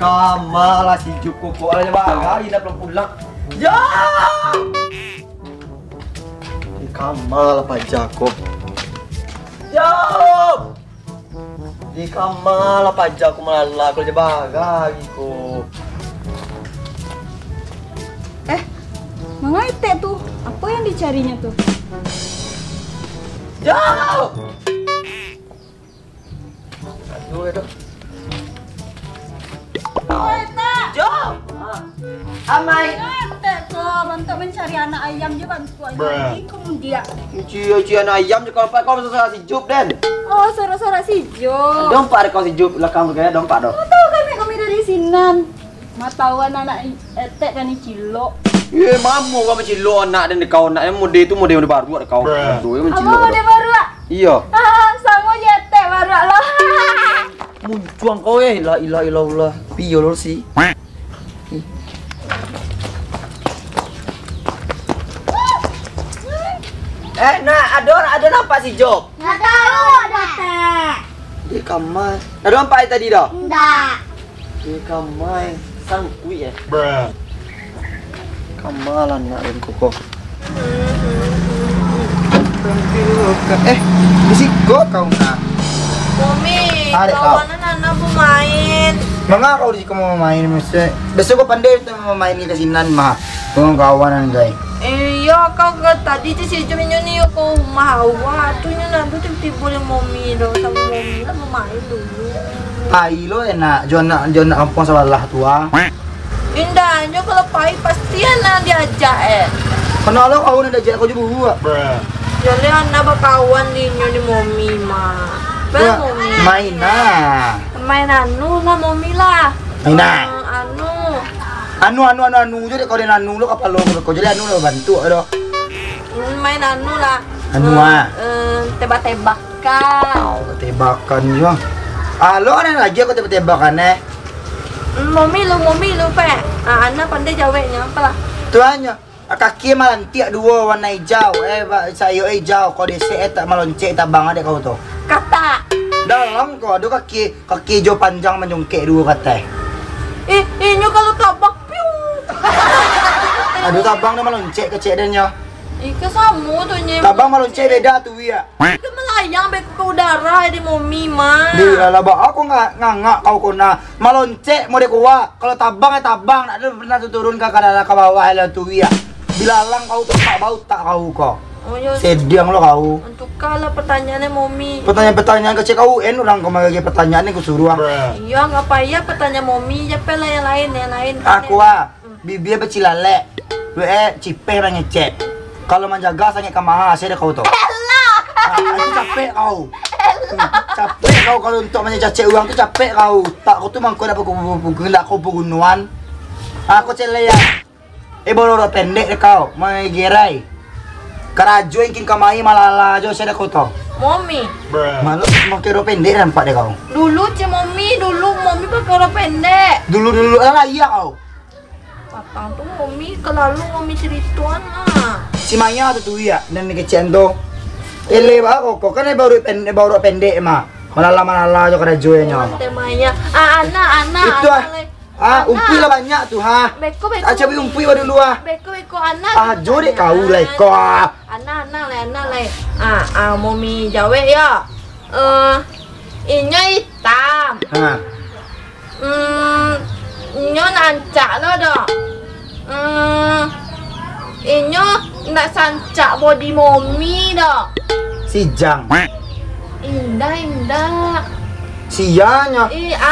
Kamalah si Jup kok aja bagai dah belum pulang. Ya. Kamal Pak Jakob. Jauh. Di Kamal Pak Jakob malah kalau je bagai ko. Mangai teh tuh? Apa yang dicarinya tuh? Jauh. Aduh, aduh. Jom. Amai. Teh kok bantu mencari anak ayam je bantu ayam. Kemudian. Cuci anak ayam je kalau kau masalah si Jup den. Oh, sora-sora si Jo. Dompak kau si Jup belakang tu kayaknya dompak dong. Tahu kami dari sinan. Matawan anak etek kan cilo. Ye, mamu kau mencilo anak dan kau nak yang mode itu mode baru ada kau. Aduh, yang mencilo. Apa mode baru ah? Iya. Sama etek baru lah. Muncuang kau la ilaha illallah. Piyo lor sih. Nak ada nampak si Job? Nggak tahu ada teh. Di kamar. Ada nampak tadi dah? Enggak. Di kamar. Sangkui ya? Kamalan nak dan koko. Di siko kau nak. Mami, Ada kau. kawanan anak mau main. Manga kau di siko mau main mesti. Besok kau pandai tu mau main ke kasinan mah. Kau kawanan guys. Iya, kau ke tadi si cuma ni kau mahawa. Tu nanti tiba-tiba boleh mami dong sama mami lah mau main dulu. Pai lo enak. Jona kampung salah tua. Indahnya kalau pai pasti anak diajak Kenapa kau nak ajak kau juga buat? Jadi anak berkawan di mami mah. Mami. Main lah. Main anu lah mami lah. Main lah. Anu je kau dia anu lo kapal lo kau jadi anu lo bantu ada. Main anu lah. Anu Tebak-tebakan. Tebakan juga. Lo ada lagi kau tebak-tebakan Mami lu pe. Anak pandai jawabnya apa lah? Tuanya kaki malantiak dua warna hijau sayo hijau kau dese tak maloncek tabang ada kau tu. Kata. Dalam kau ada kaki hijau panjang menyungkek dua kata. Ini kalau tabak piu. Aduh tabang dia maloncek kecek danya. Ika samu tu nye. Tabang maloncek beda tu ya. Ika melayang be ke udara di mami mah. Dia lah aku ngangak kau kena maloncek mau kuat. Kalau tabang nak ada pernah turun ke kanan ke bawah lah tu ya. Bilalang kau tu tak bau tak kau kau. Oh ya. Sediang lo kau. Untuk kalah pertanyaannya mami. Pertanyaan kecil kau orang kau magi pertanyaan ni kau suruh. Iya nggak payah pertanyaan mami. Siapa lah yang lain. Aku bibir becilale. Cipeh orang ngecek. Kalau menjaga sangat kamaha saya kau tu. Aku capek kau. Capek kau kalau untuk mencacek uang tu capek kau. Tak kau tu mangkau dapat kau pegunuan. Aku celaya. Baru pendek kau. Mai gerai. Karajo ingin kamai malala jo saya kau tu. Mami. Malu mau kira pendek nampak deh kau. Dulu mami pakai orang pendek. Dulu lah iya kau. Patang tu mami mami cerituan lah. Si Maya tu ya dan ni kecil tu. Kau kan baru pendek mah. Malala jo karajo nya. Temanya. Anak. Itu umpi lah banyak tu Beko. Cabai umpi baru dulu Beko anak. Jodek kau lah kau. Anak lah. Mami jawab ya. Inya hitam. Inyo nancak lo dah. Inyo nak sancak body mami dah. Si Jang. Indah. Sianya.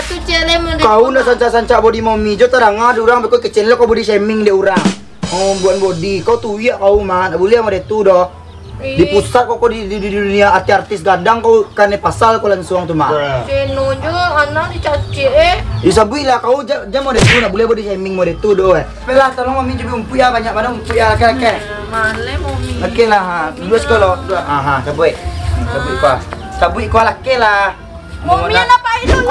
Tu cele mau. Kau nak sancak body mami jo terangah orang bekau kecil kau body shaming dia orang. Oh buat body kau tu ya kau mah tak boleh sama dia tu dah. Di pusat kau di dunia artis gandang kau kan pasal kau langsung tu mah. Ceno jo anak dicaci Isabui lah kau jam mau dia tu nak boleh body shaming mau dia tu doh. Pelah tolong mami jadi umpi ya banyak mana umpi ya kakek. Male mami. Okey lah dua sekolah. Sabui. Sabui kau laki lah. Mami nak pai dulu.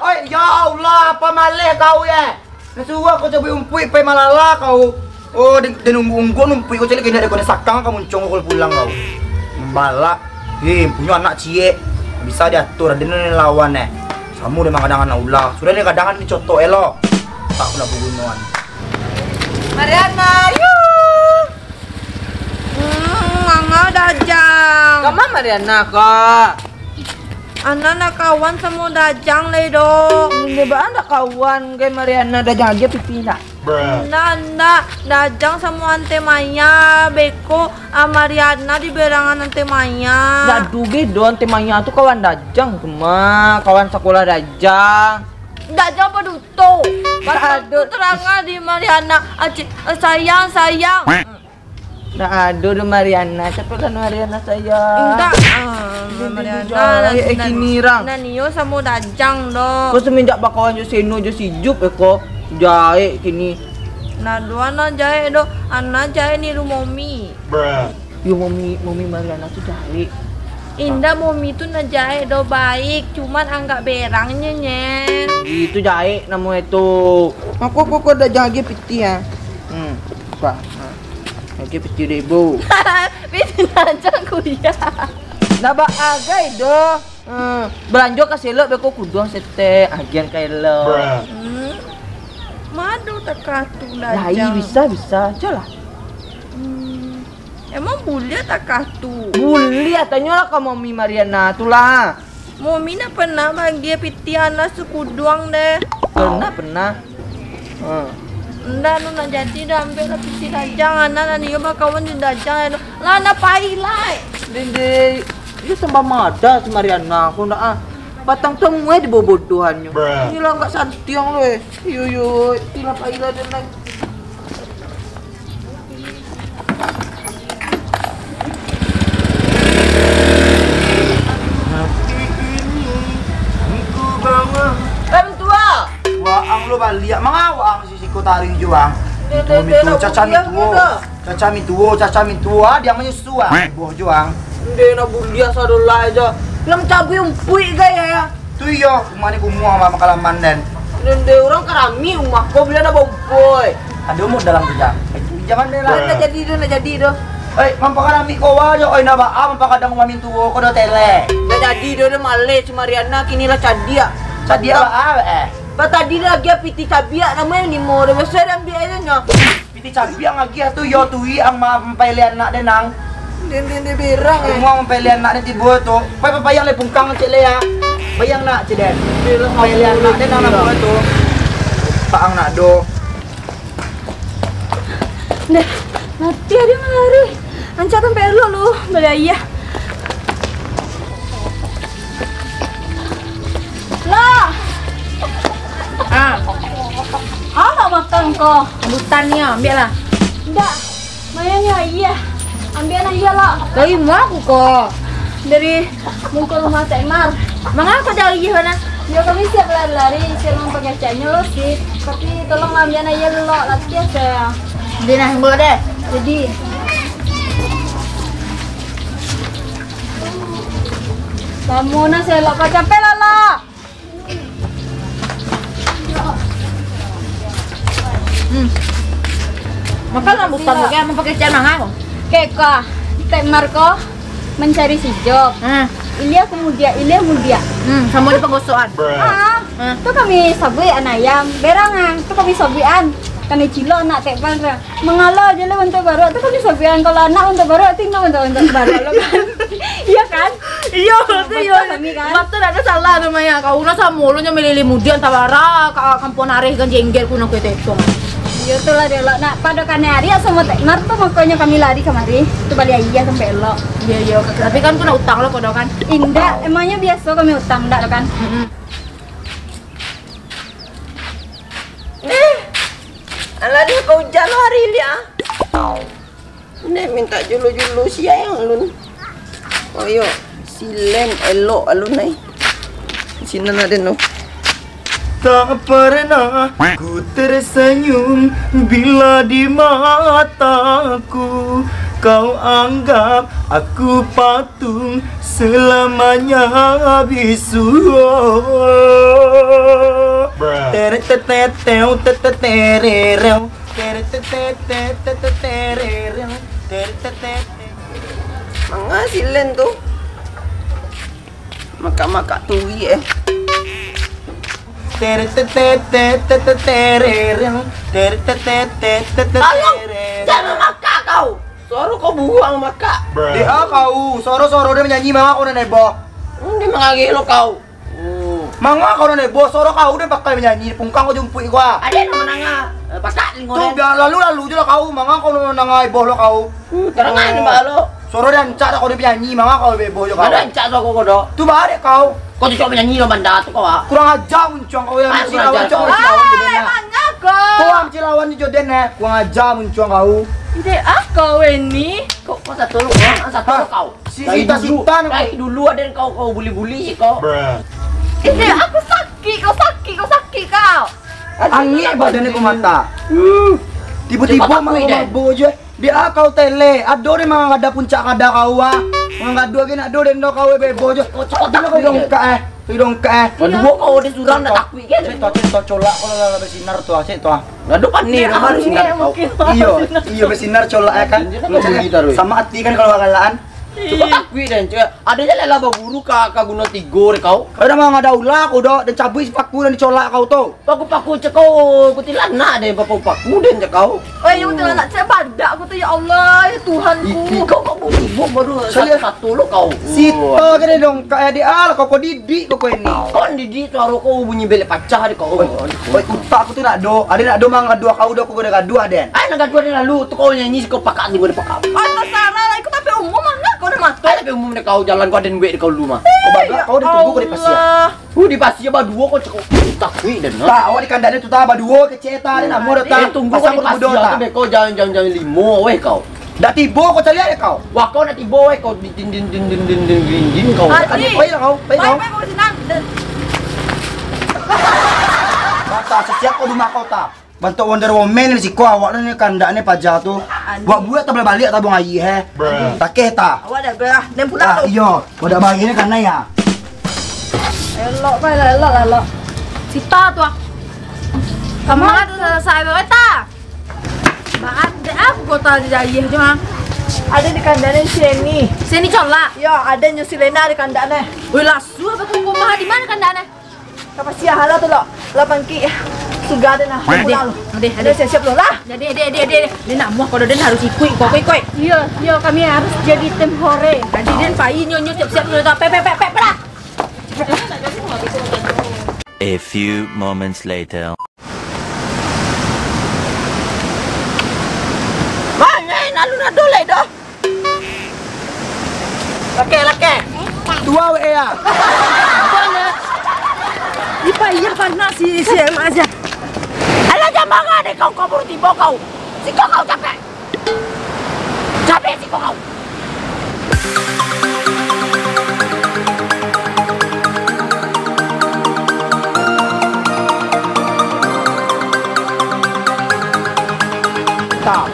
Oi, ya Allah, apa maleh kau ya? Nasuwa kau coba umpui pai malala kau. Oh, dan unggun umpui kau cari kena kau sakang kau muncung kau pulang kau. Balak. Punya anak cie. Bisa diatur ada lawan Kamu udah makan dengan ulah. Sudah nih kadangan ni coto elo. Tak pula bunuhan. Mariana, yuk. Manga Dajang. Kamu Mariana kak? Ana na kawan sama Dajang le do. Hindi ba anda kawan kay Mariana Dajang aja pipila? Nanda, Dajang sama Ante Maya, Beko, Mariana di berangan Ante Maya. Nggak dugi doon, temanya tuh kawan Dajang cuma kawan sekolah Dajang. Dajang apa duto? Pas Aduh. terangnya di Mariana, sayang. Nggak ada di Mariana, siapa kan Mariana saya? Enggak, Mariana. Kinirang. Naniyo sama Dajang do. Kau semenjak bakawan jo seno jo sijup ko jahe kini. Nah, dua na jahe do, anak jahe ni rumomi. Yo mami Mariana tuh jahe. Indah momi itu na jahe do baik, cuman anggap berangnya nyen. Itu jahe namanya itu. Aku ada jahe piti ya. Apa? Jahe piti debo. Bisa Dajang kuya. Nah ba agay do. Belanja kasih lo beko kuduang sete agian kay lo. Madu takatu Lah Dajang. bisa aja lah. Emang bulia takatu. Buli atanya lah kamu Mami Mariana tuh lah. Momi na pernah bagi pitiana sekuduang deh. Pernah. Nda nu na jadi dah ambil lah piti Dajang, anak niyo bakawan di Dajang. Lah na pailai. Dende, itu sembah mada si Mariana. Aku nak patang semua di bobodohannya. Ini lah nggak santiang lo Yo, tilap aila dan lagi. Tua. Waang lo balik. Mangawang si Siko taring juang. Itu caca mituo. Dia menyusu buah juang. Hindi na bulia sa dola aja. Lang cabai umpui gaya ya. Tu yo, kumani kumuha sama makalaman dan. Hindi orang karami umah ko bila na bomboy. Ada umur dalam tujang. Jangan deh lah. Na jadi do. Eh, mampakarami ko wajo. Oy naba, mampakadang umamin tuwo ko do tele. Na jadi do na male si Mariana kini lah cadia. Sadia ba Pa tadi lagi piti cabia namanya ni mo. Basta ang biaya nya. Piti cabi ang agi tu yo tui ang mampelian nak denang. Hindi berang Semua mampelian nak di buat tu. Bayang le pungkang cek le ya. Bayang nak cek den. Mampelian nak denang nak buat tu. Paang nak do. Dah, mati dia melari. Ancatan pelo lu, beraya. Lah. Apa makan kau? Butannya ambil lah. Enggak. Mayanya iya. Ambil aja lah. Dari mana aku kok? Dari muka rumah Temar. Mengapa dari mana? Ya kami siap lari-lari, siap pengeceknya lo sih. Tapi tolong ambil aja lo, latihan saya. Dina yang deh. Jadi kamu na selok ka capek lala. Maka lah bukan kaya mau pakai cana ngako. Keka, Temar ko mencari si Job. Ilya kemudian. Sama di penggosokan. Tu kami sabui anayam, berangan. Tu kami sabuian. Kami cilo nak tekpan ra. Mengalo aja le untuk baru. Tu kami sabuian kalau anak untuk baru tinggal untuk baru lo kan. Iya kan? Iya, itu yo. Betul ada salah namanya. Kau na sa mulo nya melili mudian tabara ka kampon areh kan jengger kuno kete tong. Iya tuh lah dia lo. Nak pada kanari sama Temar tuh makanya kami lari kemari. Tu balik iya sampai lo. Iya, tapi kan kena utang lo kodo kan. Indah, emangnya biasa kami utang ndak lo kan? Alah dia kau jalan hari dia. Ini minta julu siang lun. Oh yo, silen elok alun nai. Sini ada no. Tak pernah ku tersenyum bila di mataku kau anggap aku patung selamanya bisu. Tereteteteu teteterereu tereteteteteterereu teretetete. Manga silen tu. Maka tui Jangan maka kau. Suara kau buang maka. Dia kau, soro-soro dia menyanyi manga kau nebo. Dia mengagilo kau. Manga kau nebo, soro kau dia bakal menyanyi, pungkang kau jumpu gua. Ada yang menanga. Pakat Tuh lingoren. biar lalu aja lah kau, manga kau nanga iboh lo kau. Terangan ni balo. Soro dan cak kau dia menyanyi, manga kau bebo jo kau. Ada encak so kau doh. Tu bare kau. Kau tu coba nyanyi lo banda tu kau ah. Kurang ajar muncung kau yang Ah, mesti kurang lawan ajar cok kau. mesti lawan jodoh na. Emangnya kau? Kau am cilawan di jodoh na, kurang ajar muncung kau. Ide kau ini. Kau satu lu orang, satu lu kau. Si Dari dulu, Sita-Sita nak- dari dulu ada yang kau bully-bully kau. Ide aku sakit kau. Angin badannya ku mata. Tiba-tiba Cepat mau akui, Den. mabo je. Dia kau tele, ado dia mang ada puncak kada kau ah. Mang ado gini ado den do kau bebo je. Kau cepat Dulu kau akui, Den. hidung ka. Kedua kau ada surang dah takwi kan. Cek colak kalau lah bersinar tu ah, cek tu ah. Ngadu panik baru sinar kau. Iyo bersinar colak ya kan. Sama hati kan kalau galaan. Coba takwi dan coba. Ada je lah buru ka guna tigo kau. Kau dah mang ada ulah kau do dan cabui sepaku dan dicolak kau tu. Paku cekau kutilan deh bapak paku dan cekau. Oh, yang tu nak saya badak aku tu ya Allah, ya Tuhanku. Kau ibu baru Saya- satu lu kau. Sito kan dong kayak dia al kau didik kau ini. Kau di suara kau bunyi belek pacah di kau. Oi utak aku tu nak do. Ada nak do mang dua kau do aku ada dua den. Ay, nagkadua din lalu. Ito ko nyanyi kau pakat di mo pakap. Apa Sarah, ikut tapi umum mana kau dah mati. Ay, tapi umum na kau jalan kau den gue di kau luma. Kau baga kau ditunggu kau di pasir. Di pasir ba dua kau cakap takwi dan Tak, awak di kandang itu tak dua keceta ni nak mau datang. tunggu kau di pasir tu be kau jangan limo weh kau. Dah tiba kau cari ada kau. Wah kau nak tiba weh kau di din kau. Ada baik lah kau, baik kau. Baik kau senang. Kata setiap kau rumah kau tak. Bantu Wonder Woman ni si kau awak ni kandang ni pajak tu. Buat buat tak boleh balik tak bung air he. Tak keh tak. Awak dah berah. Dan pula Ah tu. iyo, pada bagi ni kan ya. Elok pa, elok. Sita tu ah. Kamu tu selesai berapa tak? Maaf, aku kota jadi cuma. Ada di kandang sini. Sini colak. Ya, ada New Zealand di kandang ni. Wih lasu apa kau rumah di mana kandangnya? Kapasi hala tu lo. Lapan ki. Sudah ada nah. Ada siap-siap lo lah. Jadi dia nak muah kalau dia harus ikut kau. Iya, kami harus jadi tim hore. Jadi dia payah nyonya siap-siap dulu tak pep lah. A few moments later. Mana lalu na dole dah. Laki. Dua we ya. Di payah panas si aja. Alah jangan deh kau baru tiba kau. Si kau capek. Capek si kau. Tak.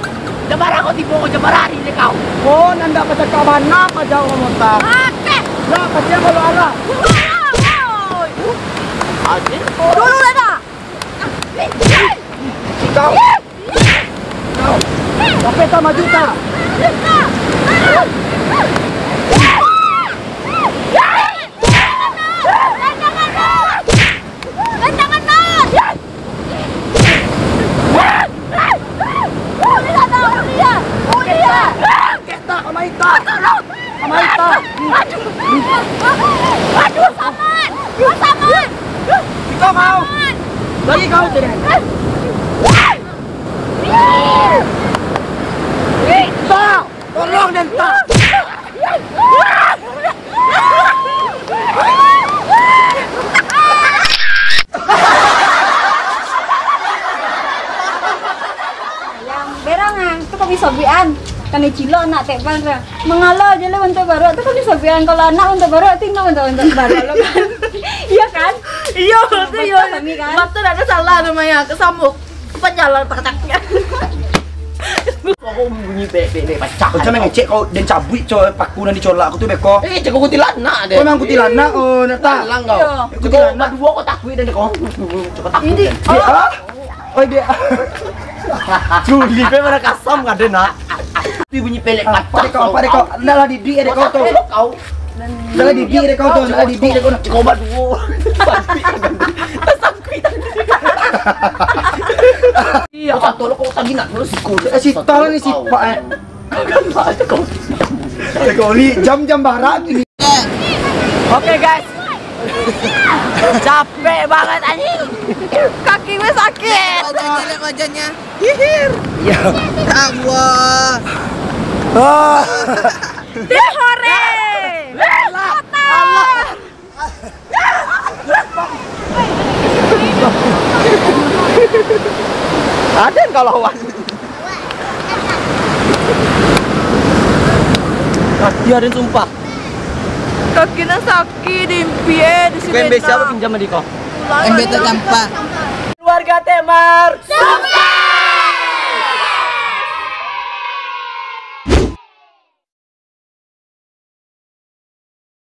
Jabar ako tiba ko jabarari ni kau. Kau nanda pada kau mana pajak kau montak. Oke. Ya pajak kalau ala. Asin ko. Dulu lah dah. Si kau. Tapi tak maju tak. Kita kamaita. Kamaita. Aduh, saman. Ikaw kau. Lagi kau jadi. Tak. Tolong dan tak. Yang berangan tu kami sobian. Kami cilo nak tekpan ra. Mengalah je lah untuk baru tu kami sobian kalau anak untuk baru tinggal untuk baru lo kan. Iya kan? Iya, Betul iya. kami kan? Betul ada salah namanya kesambuk. Penjalan tak-taknya. Kau bunyi belek pacah. Kau jangan ngecek kau dan cabut coy paku dan dicolak aku tu beko. Cakap kuntilanak deh. Kau memang kuntilanak oh nak tak. Lang kau. Iya. Cakap dua kau takwi dan kau. Cakap takwi. Ini Dia ah. Oh dia. Juli pe mana kasam enggak ada nak. Tu bunyi pelek pacah. Pada kau, nak lah didik ada kau tu. Kau. Nak lah didik ada kau tu, nak lah didik ada kau. Cakap dua. Tak sakit. Iya, tolong kau tadi nak terus ikut. Si tol ni si Pak Kali jam-jam barak gini. Oke guys. Capek banget anjing. Kaki gue sakit. Wajahnya. Hihir. Ya. Allah. Ah. Tim hore. Ada yang kau lawan. Kaki ada sumpah. Kakinya sakit di sini. Kau yang siapa pinjam di kau? Yang beta Keluarga Tema.